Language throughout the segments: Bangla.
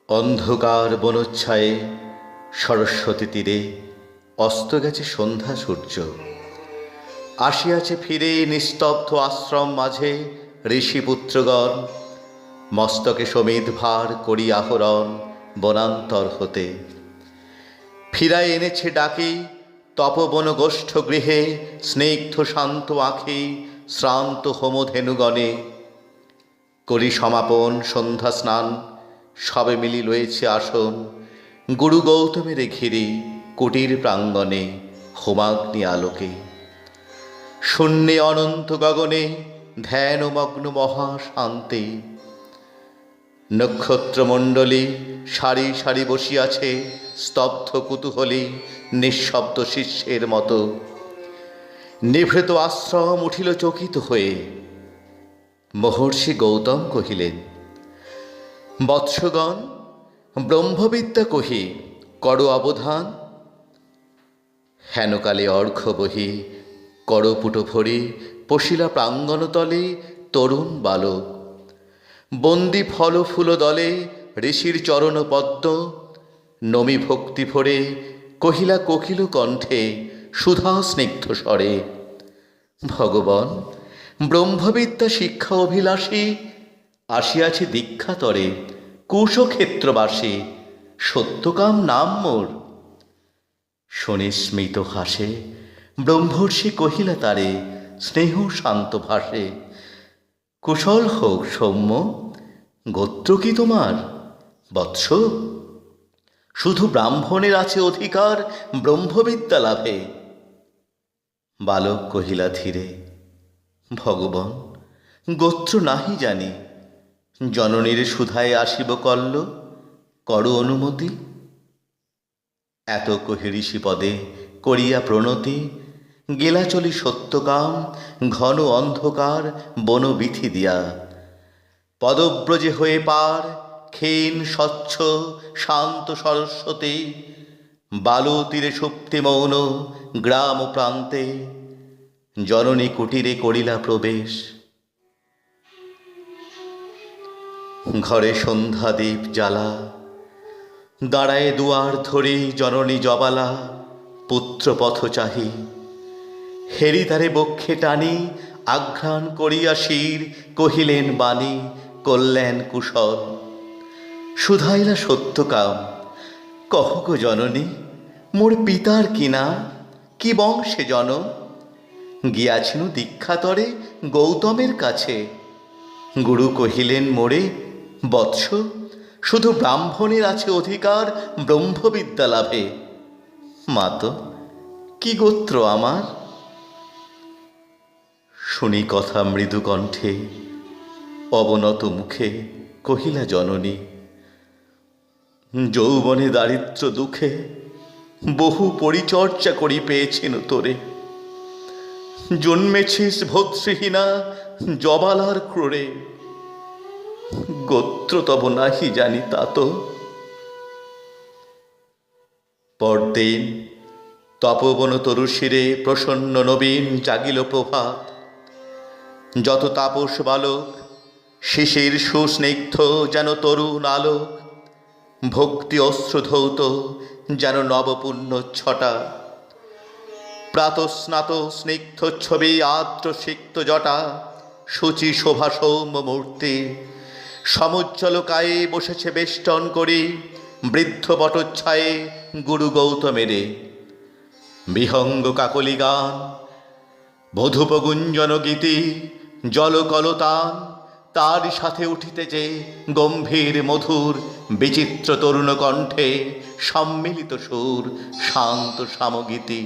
অন্ধকার বনচ্ছায়ে সরস্বতী তীরে অস্ত গেছে সন্ধ্যা সূর্য। আসিয়াছে ফিরে নিস্তব্ধ আশ্রম মাঝে ঋষিপুত্রগণ, মস্তকে সমিধ ভার করি আহরণ বনান্তর হতে। ফিরায় এনেছে ডাকি তপবন গোষ্ঠ গৃহে, স্নিগ্ধ শান্ত আঁখি শ্রান্ত হোমধেনুগণে। করি সমাপন সন্ধ্যা স্নান, সবে মিলি লয়েছে আসন গুরু গৌতমের ঘিরে কুটির প্রাঙ্গণে হোমাগ্নি আলোকে। শূন্যে অনন্ত গগনে ধ্যানমগ্ন মহাশান্তি, নক্ষত্রমণ্ডলী সারি সারি বসিয়াছে স্তব্ধ কুতূহলী নিঃশব্দ শিষ্যের মতো। নিভৃত আশ্রম উঠিল চকিত হয়ে। মহর্ষি গৌতম কহিলেন, বৎসগণ, ব্রহ্মবিদ্যা কহি কর অবধান। হেনকালে অর্ঘ্য বহি করপুট ভরি পশিলা প্রাঙ্গণতলে তরুণ বালক। বন্দি ফল ফুল দলে ঋষির চরণ পদ্ম, নমি ভক্তি ভরে কহিলা কোকিল কণ্ঠে সুধা স্নিগ্ধ স্বরে, ভগবান, ব্রহ্মবিদ্যা শিক্ষা অভিলাষী আসিয়াছি দীক্ষাতরে কুশক্ষেত্রবাসী, সত্যকাম নাম মোর। শুনে স্মিত হাসে ব্রহ্মর্ষি কহিলা তারে স্নেহ শান্ত ভাষে, কুশল হোক সৌম্য, গোত্র কি তোমার বৎস? শুধু ব্রাহ্মণের আছে অধিকার ব্রহ্মবিদ্যা লাভে। বালক কহিলা ধীরে, ভগবান, গোত্র নাহি জানি, জননীর সুধায় আসিব কল্ল, কর অনুমতি। এত কহি ঋষি পদে করিয়া প্রণতি, গেলা চলি সত্যকাম ঘন অন্ধকার বনবিথি দিয়া। পদব্রজে হয়ে পার ক্ষীণ স্বচ্ছ শান্ত সরস্বতী, বালু তীরে সুপ্তি মৌন গ্রাম প্রান্তে। জননী কুটিরে করিলা প্রবেশ, ঘরে সন্ধ্যা দ্বীপ জ্বালা। দাঁড়ায় দুয়ার ধরে জননী জবালা, পুত্র পথ চাহি। হেরি তারে বক্ষে টানি আঘ্রাণ করিয়া শির কহিলেন বাণী কল্যাণ কুশল। শুধাইলা সত্যকাম, কহ গো জননী, মোর পিতার কি নাম, কি বংশে জনম? গিয়াছিনু দীক্ষাতরে গৌতমের কাছে। গুরু কহিলেন মোরে, বৎস, শুধু ব্রাহ্মণের আছে অধিকার ব্রহ্মবিদ্যা লাভে। মাত, কি গোত্র আমার? শুনি কথা মৃদু কণ্ঠে অবনত মুখে কহিলা জননী, যৌবনে দারিদ্র দুঃখে বহু পরিচর্যা করি পেয়েছেন তোরে। জন্মেছিস ভদ্রহীনা জবালার ক্রোড়ে, গোত্র তব নাহি জানি তাত। পরদিন তপবন তরু শিরে প্রসন্ন নবীন জাগিল প্রভাত। যত তাপস বালক শিশির সুস্নিগ্ধ যেন তরুণ আলোক, ভক্তি অশ্রুধৌত যেন নবপুণ্য ছটা। প্রাতস্নাত স্নিগ্ধ ছবি আর্দ্র সিক্ত জটা, শুচি শোভা সৌম্য মূর্তি। সমুজ্জ্বল কায়ে বসেছে বেষ্টন করি বৃদ্ধ বটচ্ছায়ে গুরু গৌতমেরে। বিহঙ্গ কাকলি গান, মধুপ গুঞ্জন গীতি, জলকলতান, তার সাথে উঠিতেছে গম্ভীর মধুর বিচিত্র তরুণ কণ্ঠে সম্মিলিত সুর শান্ত সামগীতি।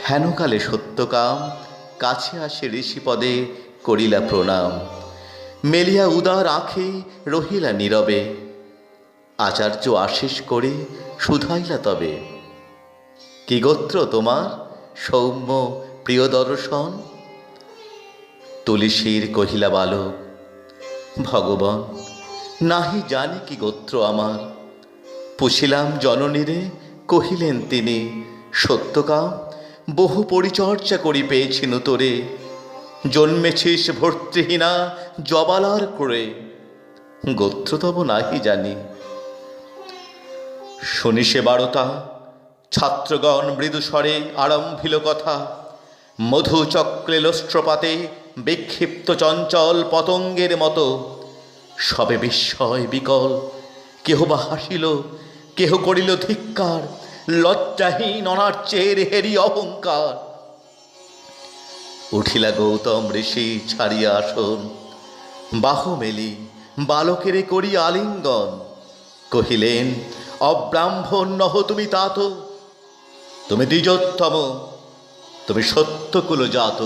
হেনকালে সত্যকাম কাছে আসে ঋষিপদে করিলা প্রণাম। মেলিয়া উদার আঁখে রহিলা নীরবে। আচার্য আশীষ করে শুধাইলা তবে, কি গোত্র তোমার সৌম্য প্রিয় দর্শন? তুলসীর কহিলা বালক, ভগবান, নাহি জানি কি গোত্র আমার। পুছিলাম জননীরে, কহিলেন তিনি, সত্যকাম, বহু পরিচর্যা করি পেয়েছিনু তোরে। জন্মেছিস ভর্তৃহীনা জবালার করে, গোত্র তব নাহি জানি। শুনি সে বারতা, ছাত্রগণ মৃদুস্বরে আরম্ভিল কথা। মধুচক্রে লোষ্ট্রপাতে বিক্ষিপ্ত চঞ্চল পতঙ্গের মতো সবে বিস্ময় বিকল। কেহ বা হাসিল, কেহ করিল ধিক্কার, লজ্জাহীন অনার্যের হেরি অহংকার। উঠিলা গৌতম ঋষি ছাড়িয়া আসন, বাহু মেলি বালকের করি আলিঙ্গন। কহিলেন, অব্রাহ্মণ নহ তুমি তাত, তুমি দ্বিজোত্তম, তুমি সত্যকুল জাত।